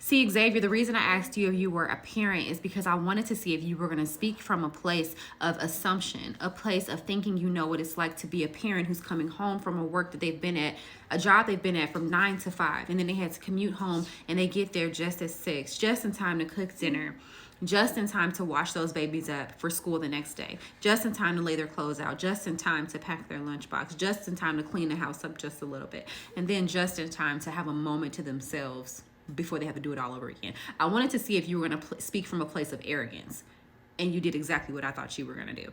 See, Xavier, the reason I asked you if you were a parent is because I wanted to see if you were going to speak from a place of assumption, a place of thinking you know what it's like to be a parent who's coming home from a work that they've been at, a job they've been at from 9 to 5, and then they had to commute home and they get there just at 6, just in time to cook dinner, just in time to wash those babies up for school the next day, just in time to lay their clothes out, just in time to pack their lunchbox, just in time to clean the house up just a little bit, and then just in time to have a moment to themselves before they have to do it all over again. I wanted to see if you were going to speak from a place of arrogance, and you did exactly what I thought you were going to do.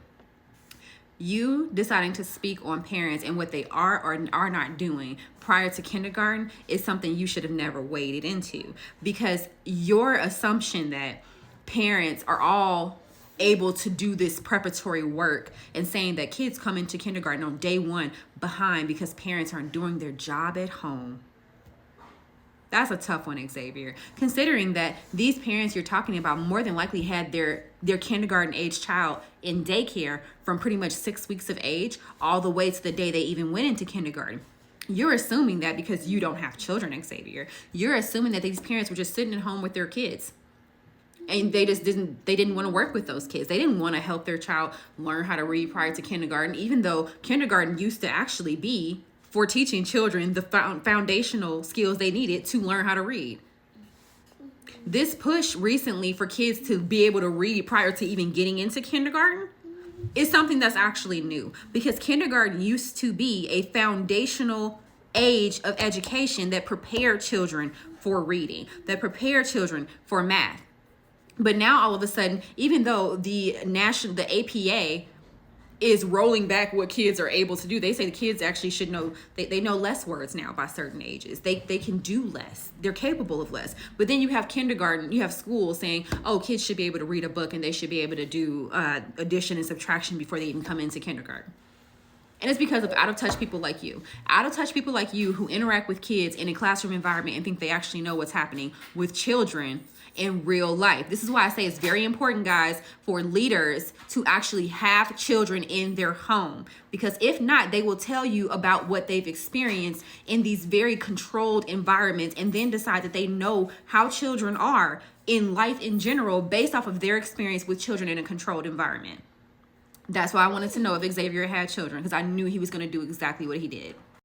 You deciding to speak on parents and what they are or are not doing prior to kindergarten is something you should have never waded into, because your assumption that parents are all able to do this preparatory work and saying that kids come into kindergarten on day 1 behind because parents aren't doing their job at home. That's a tough one, Xavier, considering that these parents you're talking about more than likely had their kindergarten age child in daycare from pretty much 6 weeks of age all the way to the day they even went into kindergarten. You're assuming that because you don't have children, Xavier. You're assuming that these parents were just sitting at home with their kids. And they didn't want to work with those kids. They didn't want to help their child learn how to read prior to kindergarten, even though kindergarten used to actually be for teaching children the foundational skills they needed to learn how to read. This push recently for kids to be able to read prior to even getting into kindergarten is something that's actually new, because kindergarten used to be a foundational age of education that prepared children for reading, that prepared children for math. But now all of a sudden, even though the APA is rolling back what kids are able to do, they say the kids actually should know, they know less words now by certain ages. They can do less. They're capable of less. But then you have kindergarten, you have schools saying, oh, kids should be able to read a book and they should be able to do addition and subtraction before they even come into kindergarten. And it's because of out-of-touch people like you. Out-of-touch people like you who interact with kids in a classroom environment and think they actually know what's happening with children in real life. This is why I say it's very important, guys, for leaders to actually have children in their home. Because if not, they will tell you about what they've experienced in these very controlled environments and then decide that they know how children are in life in general based off of their experience with children in a controlled environment. That's why I wanted to know if Xavier had children, because I knew he was going to do exactly what he did.